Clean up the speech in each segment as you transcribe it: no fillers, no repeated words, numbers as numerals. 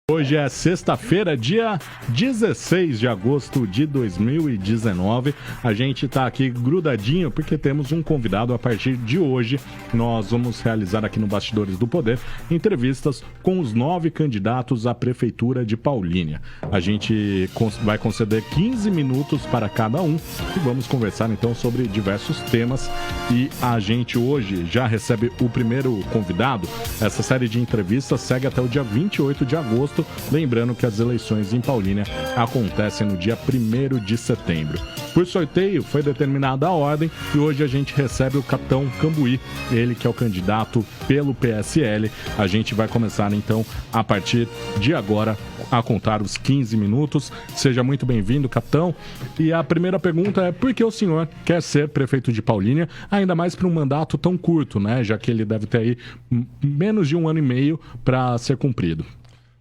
Hoje é sexta-feira, dia 16 de agosto de 2019. A gente está aqui grudadinho porque temos um convidado a partir de hoje. Nós vamos realizar aqui no Bastidores do Poder entrevistas com os 9 candidatos à Prefeitura de Paulínia. A gente vai conceder 15 minutos para cada um e vamos conversar então sobre diversos temas. E a gente hoje já recebe o primeiro convidado. Essa série de entrevistas segue até o dia 28 de agosto. Lembrando que as eleições em Paulínia acontecem no dia 1º de setembro. Por sorteio, foi determinada a ordem e hoje a gente recebe o capitão Cambuí, ele que é o candidato pelo PSL. A gente vai começar então, a partir de agora, a contar os 15 minutos. Seja muito bem-vindo, capitão. E a primeira pergunta é: por que o senhor quer ser prefeito de Paulínia, ainda mais para um mandato tão curto, né? Já que ele deve ter aí menos de 1 ano e meio para ser cumprido.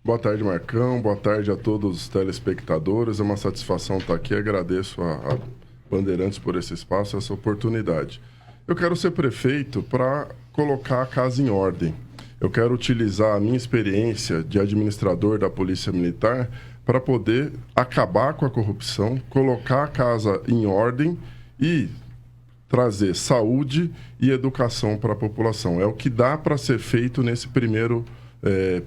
Boa tarde, Marcão. Boa tarde a todos os telespectadores. É uma satisfação estar aqui. Agradeço a Bandeirantes por esse espaço, essa oportunidade. Eu quero ser prefeito para colocar a casa em ordem. Eu quero utilizar a minha experiência de administrador da Polícia Militar para poder acabar com a corrupção, colocar a casa em ordem e trazer saúde e educação para a população. É o que dá para ser feito nesse primeiro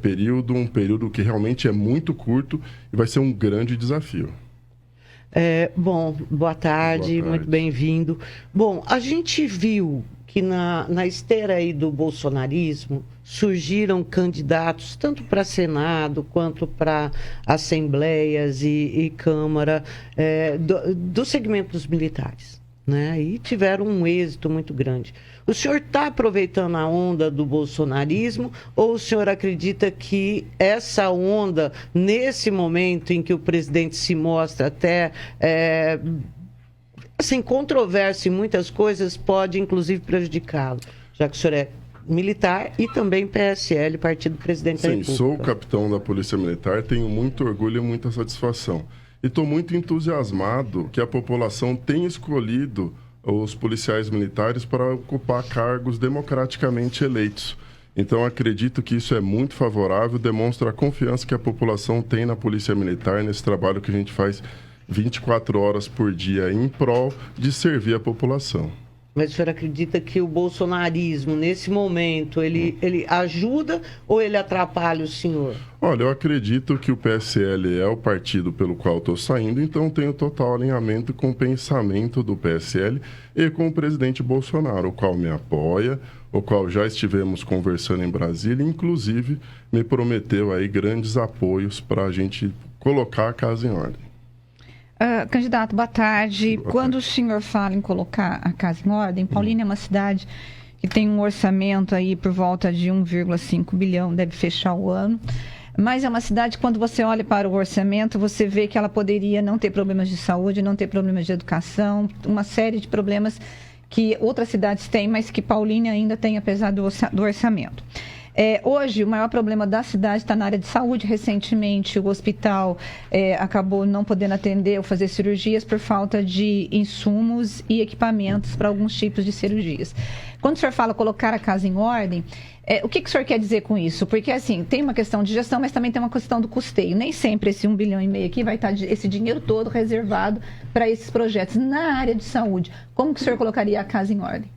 período, um período que realmente é muito curto e vai ser um grande desafio. Boa tarde, muito bem-vindo. Bom, a gente viu que na esteira aí do bolsonarismo surgiram candidatos tanto para Senado quanto para assembleias e Câmara do segmento dos militares, né? E tiveram um êxito muito grande. O senhor está aproveitando a onda do bolsonarismo ou o senhor acredita que essa onda, nesse momento em que o presidente se mostra até controverso em muitas coisas, pode inclusive prejudicá-lo, já que o senhor é militar e também PSL, Partido Presidente da República? Sim, sou o capitão da Polícia Militar, tenho muito orgulho e muita satisfação. E estou muito entusiasmado que a população tenha escolhido os policiais militares para ocupar cargos democraticamente eleitos. Então, acredito que isso é muito favorável, demonstra a confiança que a população tem na Polícia Militar, nesse trabalho que a gente faz 24 horas por dia em prol de servir a população. Mas o senhor acredita que o bolsonarismo, nesse momento, ele ajuda ou ele atrapalha o senhor? Olha, eu acredito que o PSL é o partido pelo qual estou saindo, então tenho total alinhamento com o pensamento do PSL e com o presidente Bolsonaro, o qual me apoia, o qual já estivemos conversando em Brasília, inclusive me prometeu aí grandes apoios para a gente colocar a casa em ordem. Candidato, boa tarde. Quando o senhor fala em colocar a casa em ordem, Paulínia é uma cidade que tem um orçamento aí por volta de 1,5 bilhão, deve fechar o ano. Mas é uma cidade, quando você olha para o orçamento, você vê que ela poderia não ter problemas de saúde, não ter problemas de educação, uma série de problemas que outras cidades têm, mas que Paulínia ainda tem, apesar do orçamento. Hoje, o maior problema da cidade está na área de saúde. Recentemente, o hospital acabou não podendo atender ou fazer cirurgias por falta de insumos e equipamentos para alguns tipos de cirurgias. Quando o senhor fala colocar a casa em ordem, o que o senhor quer dizer com isso? Porque, assim, tem uma questão de gestão, mas também tem uma questão do custeio. Nem sempre esse 1,5 bilhão aqui vai estar esse dinheiro todo reservado para esses projetos. Na área de saúde, como que o senhor colocaria a casa em ordem?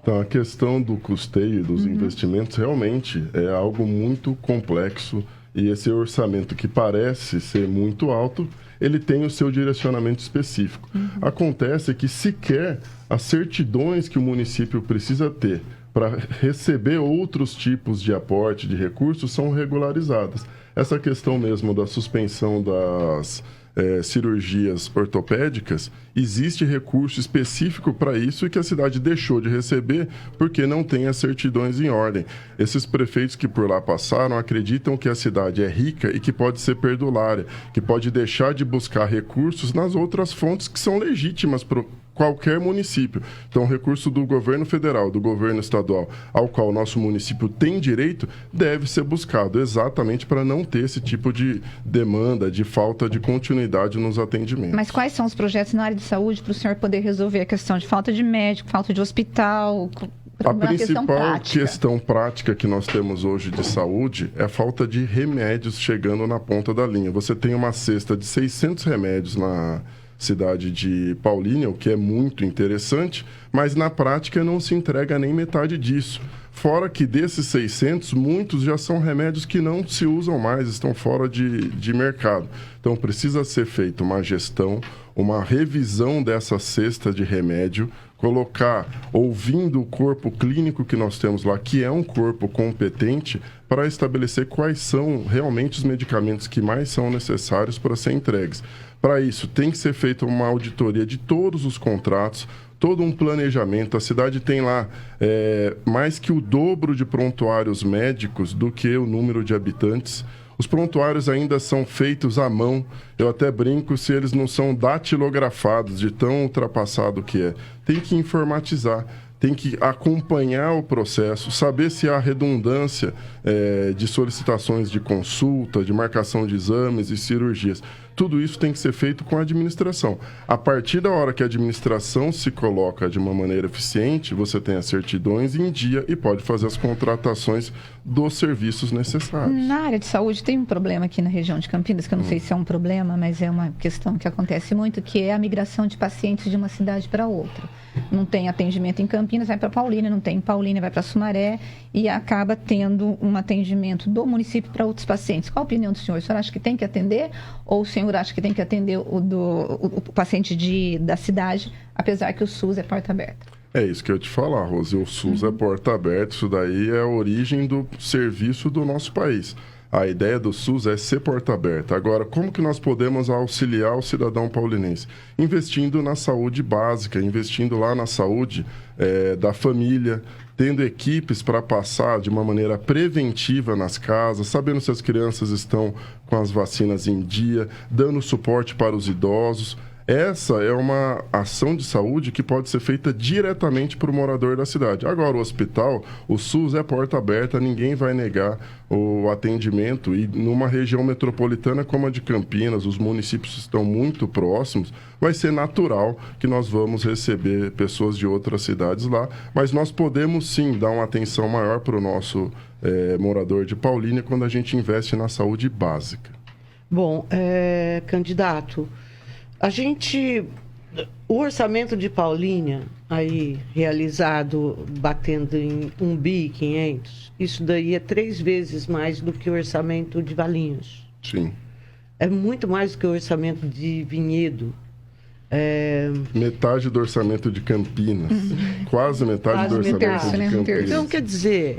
Então, a questão do custeio e dos investimentos realmente é algo muito complexo e esse orçamento que parece ser muito alto, ele tem o seu direcionamento específico. Acontece que sequer as certidões que o município precisa ter para receber outros tipos de aporte de recursos são regularizadas. Essa questão mesmo da suspensão das cirurgias ortopédicas, existe recurso específico para isso e que a cidade deixou de receber porque não tem as certidões em ordem. Esses prefeitos que por lá passaram acreditam que a cidade é rica e que pode ser perdulária, que pode deixar de buscar recursos nas outras fontes que são legítimas para qualquer município. Então, o recurso do governo federal, do governo estadual, ao qual o nosso município tem direito, deve ser buscado exatamente para não ter esse tipo de demanda, de falta de continuidade nos atendimentos. Mas quais são os projetos na área de saúde para o senhor poder resolver a questão de falta de médico, falta de hospital? A principal questão prática que nós temos hoje de saúde é a falta de remédios chegando na ponta da linha. Você tem uma cesta de 600 remédios na cidade de Paulínia, o que é muito interessante, mas na prática não se entrega nem metade disso. Fora que desses 600, muitos já são remédios que não se usam mais, estão fora de mercado. Então precisa ser feita uma gestão, uma revisão dessa cesta de remédio, colocar, ouvindo o corpo clínico que nós temos lá, que é um corpo competente, para estabelecer quais são realmente os medicamentos que mais são necessários para serem entregues. Para isso, tem que ser feita uma auditoria de todos os contratos, todo um planejamento. A cidade tem lá mais que o dobro de prontuários médicos do que o número de habitantes. Os prontuários ainda são feitos à mão. Eu até brinco se eles não são datilografados, de tão ultrapassado que é. Tem que informatizar, tem que acompanhar o processo, saber se há redundância de solicitações de consulta, de marcação de exames e cirurgias. Tudo isso tem que ser feito com a administração. A partir da hora que a administração se coloca de uma maneira eficiente, você tem as certidões em dia e pode fazer as contratações dos serviços necessários. Na área de saúde tem um problema aqui na região de Campinas, que eu não sei se é um problema, mas é uma questão que acontece muito, que é a migração de pacientes de uma cidade para outra. Não tem atendimento em Campinas, vai para Paulínia, não tem em Paulínia, vai para Sumaré e acaba tendo um atendimento do município para outros pacientes. Qual a opinião do senhor? O senhor acha que tem que atender ou o senhor acha que tem que atender o paciente da cidade, apesar que o SUS é porta aberta? É isso que eu ia te falar, Rose. O SUS é porta aberta, isso daí é a origem do serviço do nosso país. A ideia do SUS é ser porta aberta. Agora, como que nós podemos auxiliar o cidadão paulinense? Investindo na saúde básica, investindo lá na saúde da família, tendo equipes para passar de uma maneira preventiva nas casas, sabendo se as crianças estão com as vacinas em dia, dando suporte para os idosos. Essa é uma ação de saúde que pode ser feita diretamente para o morador da cidade. Agora, o hospital, o SUS é porta aberta, ninguém vai negar o atendimento. E numa região metropolitana como a de Campinas, os municípios estão muito próximos, vai ser natural que nós vamos receber pessoas de outras cidades lá. Mas nós podemos, sim, dar uma atenção maior para o nosso morador de Paulínia quando a gente investe na saúde básica. Bom, candidato... O orçamento de Paulínia, aí realizado batendo em 1,5 bi, isso daí é 3 vezes mais do que o orçamento de Valinhos. Sim. É muito mais do que o orçamento de Vinhedo. Metade do orçamento de Campinas. Quase metade do orçamento de Campinas. Então, quer dizer,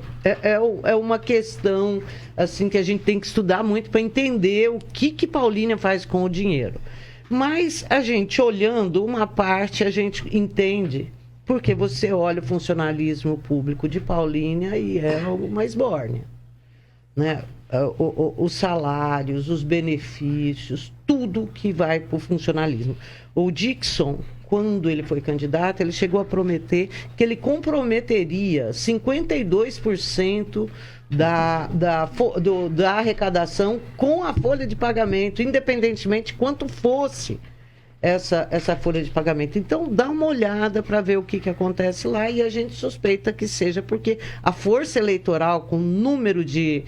é uma questão assim, que a gente tem que estudar muito para entender o que Paulínia faz com o dinheiro. Mas a gente olhando uma parte, a gente entende, porque você olha o funcionalismo público de Paulínia e é uma esbórnia, né? Os salários, os benefícios, tudo que vai para o funcionalismo. O Dixon, quando ele foi candidato, ele chegou a prometer que ele comprometeria 52% da arrecadação com a folha de pagamento, independentemente de quanto fosse essa folha de pagamento. Então, dá uma olhada para ver o que acontece lá e a gente suspeita que seja porque a força eleitoral, com o número de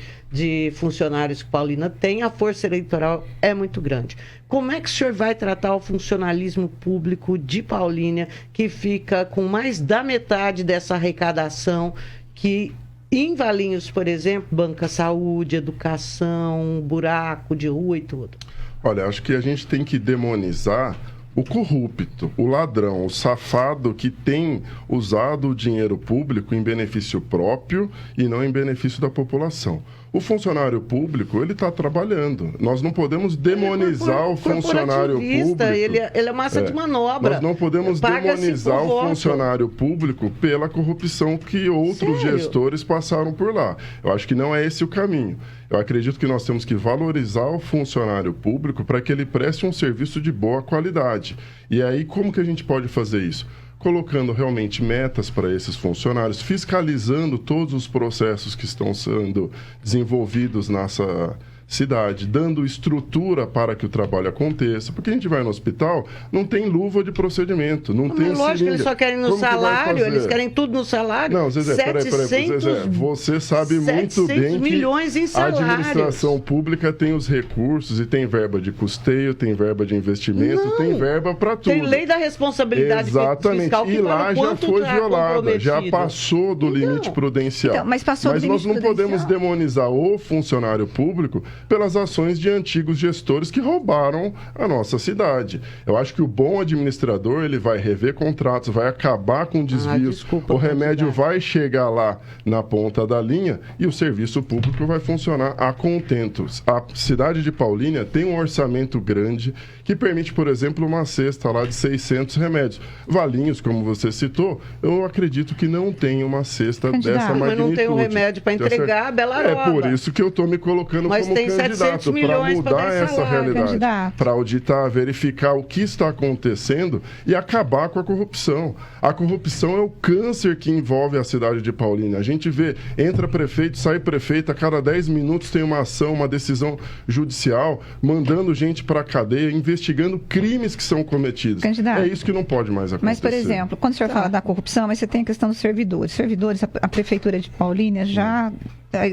funcionários que Paulínia tem, a força eleitoral é muito grande. Como é que o senhor vai tratar o funcionalismo público de Paulínia, que fica com mais da metade dessa arrecadação que... Em Valinhos, por exemplo, banca saúde, educação, buraco de rua e tudo? Olha, acho que a gente tem que demonizar o corrupto, o ladrão, o safado que tem usado o dinheiro público em benefício próprio e não em benefício da população. O funcionário público, ele está trabalhando. Nós não podemos demonizar o funcionário público. Ele é massa de manobra. Nós não podemos demonizar o funcionário público pela corrupção que outros gestores passaram por lá. Eu acho que não é esse o caminho. Eu acredito que nós temos que valorizar o funcionário público para que ele preste um serviço de boa qualidade. E aí, como que a gente pode fazer isso? Colocando realmente metas para esses funcionários, fiscalizando todos os processos que estão sendo desenvolvidos nessa cidade, dando estrutura para que o trabalho aconteça. Porque a gente vai no hospital, não tem luva de procedimento, não tem lógico que eles só querem no salário, eles querem tudo no salário. Não, Zezé, peraí, Zezé, você sabe muito bem milhões em que a administração pública tem os recursos e tem verba de custeio, tem verba de investimento, tem verba para tudo. Tem lei da responsabilidade fiscal que e lá já foi violada, já passou do limite prudencial. Então, mas nós não podemos demonizar o funcionário público pelas ações de antigos gestores que roubaram a nossa cidade. Eu acho que o bom administrador, ele vai rever contratos, vai acabar com desvios, o remédio vai chegar lá na ponta da linha e o serviço público vai funcionar a contento. A cidade de Paulínia tem um orçamento grande que permite, por exemplo, uma cesta lá de 600 remédios. Valinhos, como você citou, eu acredito que não tem uma cesta dessa magnitude. Mas não tem um remédio para entregar, Belarova. É por isso que eu estou me colocando como candidato, para mudar essa realidade, para auditar, verificar o que está acontecendo e acabar com a corrupção. A corrupção é o câncer que envolve a cidade de Paulínia. A gente vê, entra prefeito, sai prefeito, a cada 10 minutos tem uma ação, uma decisão judicial, mandando gente para a cadeia, investigando crimes que são cometidos. Candidato, é isso que não pode mais acontecer. Mas, por exemplo, quando o senhor fala da corrupção, mas você tem a questão dos servidores. Servidores, a Prefeitura de Paulínia já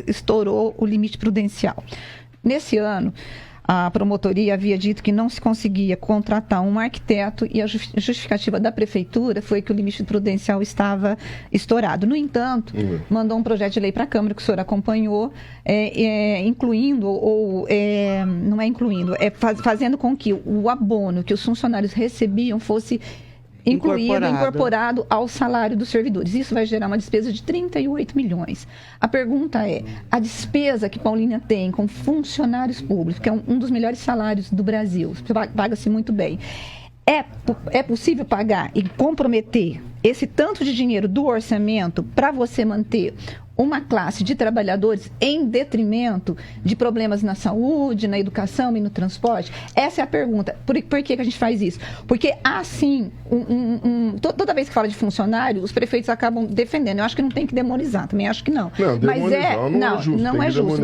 estourou o limite prudencial. Nesse ano, a promotoria havia dito que não se conseguia contratar um arquiteto e a justificativa da prefeitura foi que o limite prudencial estava estourado. No entanto, mandou um projeto de lei para a Câmara, que o senhor acompanhou, incluindo, não é incluindo, fazendo com que o abono que os funcionários recebiam fosse incorporado ao salário dos servidores. Isso vai gerar uma despesa de 38 milhões. A pergunta é, a despesa que Paulínia tem com funcionários públicos, que é um dos melhores salários do Brasil, paga-se muito bem, é possível pagar e comprometer esse tanto de dinheiro do orçamento para você manter uma classe de trabalhadores em detrimento de problemas na saúde, na educação e no transporte? Essa é a pergunta. Por que a gente faz isso? Porque há, sim, toda vez que fala de funcionário, os prefeitos acabam defendendo. Eu acho que não tem que demonizar, também acho que não. Não, não é justo.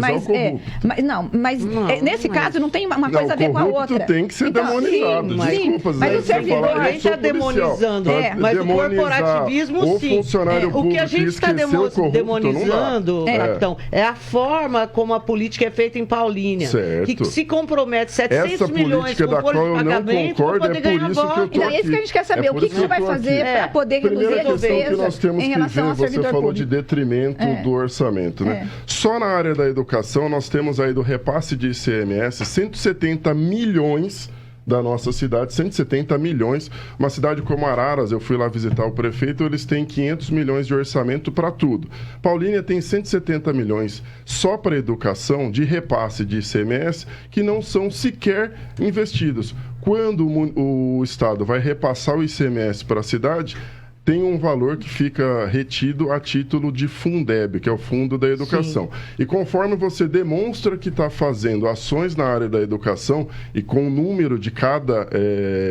Mas nesse caso não tem uma coisa a ver com a outra. Tem que ser demonizado. Desculpa, mas o servidor ninguém está demonizando. Mas o corporativismo, sim. O funcionário público, o que a gente está demonizando, Capitão, é a forma como a política é feita em Paulínia. Certo. Que se compromete 700 milhões com folha de pagamento para poder ganhar voto. E é isso que a gente quer saber. O que você vai fazer para poder reduzir a despesa em relação ao servidor público? Você falou de detrimento do orçamento, né? Só na área da educação, nós temos aí do repasse de ICMS 170 milhões da nossa cidade, 170 milhões. Uma cidade como Araras, eu fui lá visitar o prefeito, eles têm 500 milhões de orçamento para tudo. Paulínia tem 170 milhões só para educação, de repasse de ICMS, que não são sequer investidos. Quando o Estado vai repassar o ICMS para a cidade, tem um valor que fica retido a título de Fundeb, que é o Fundo da Educação. Sim. E conforme você demonstra que está fazendo ações na área da educação e com o número de cada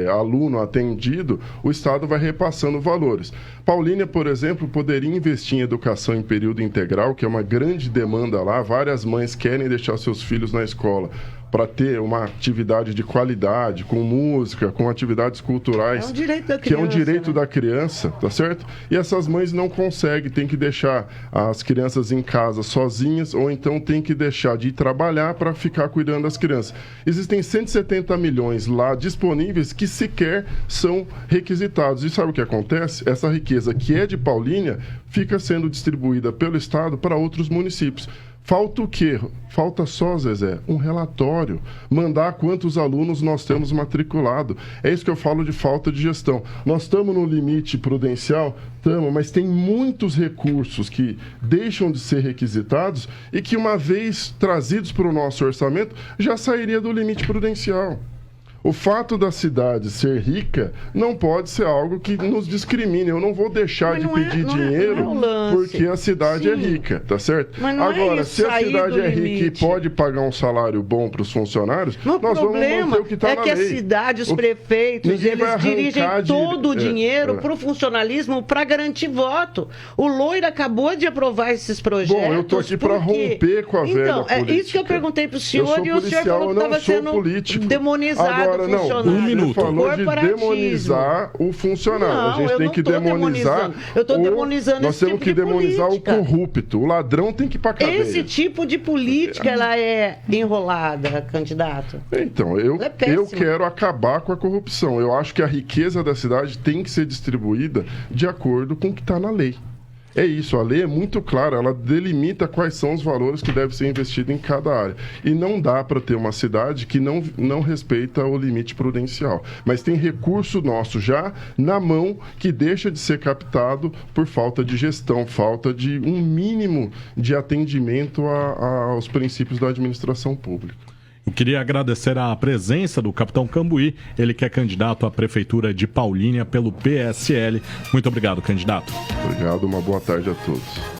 aluno atendido, o Estado vai repassando valores. Paulínia, por exemplo, poderia investir em educação em período integral, que é uma grande demanda lá. Várias mães querem deixar seus filhos na escola para ter uma atividade de qualidade, com música, com atividades culturais. É um direito da criança. Que é um direito da criança, tá certo? E essas mães não conseguem, tem que deixar as crianças em casa sozinhas, ou então tem que deixar de ir trabalhar para ficar cuidando das crianças. Existem 170 milhões lá disponíveis que sequer são requisitados. E sabe o que acontece? Essa riqueza que é de Paulínia fica sendo distribuída pelo Estado para outros municípios. Falta o quê? Falta só, Zezé, um relatório. Mandar quantos alunos nós temos matriculado. É isso que eu falo de falta de gestão. Nós estamos no limite prudencial? Estamos, mas tem muitos recursos que deixam de ser requisitados e que, uma vez trazidos para o nosso orçamento, já sairia do limite prudencial. O fato da cidade ser rica não pode ser algo que nos discrimine. Eu não vou deixar de pedir dinheiro porque a cidade é rica, tá certo? Agora, se a cidade é rica e pode pagar um salário bom para os funcionários, nós vamos manter o que está na lei. É que a cidade, os prefeitos, eles dirigem todo o dinheiro para o funcionalismo para garantir voto. O Loira acabou de aprovar esses projetos. Bom, eu estou aqui para romper com a velha política. É isso que eu perguntei para o senhor e o senhor falou que estava sendo demonizado. Agora, não, você falou de demonizar o funcionário. Não, a gente tem que demonizar. Eu estou demonizando nós temos que demonizar política. O corrupto. O ladrão tem que ir para cadeia. Esse tipo de política, ela é enrolada, candidato. Então, eu quero acabar com a corrupção. Eu acho que a riqueza da cidade tem que ser distribuída de acordo com o que está na lei. É isso, a lei é muito clara, ela delimita quais são os valores que devem ser investidos em cada área. E não dá para ter uma cidade que não respeita o limite prudencial. Mas tem recurso nosso já na mão que deixa de ser captado por falta de gestão, falta de um mínimo de atendimento aos princípios da administração pública. Eu queria agradecer a presença do capitão Cambuí, ele que é candidato à prefeitura de Paulínia pelo PSL. Muito obrigado, candidato. Obrigado, uma boa tarde a todos.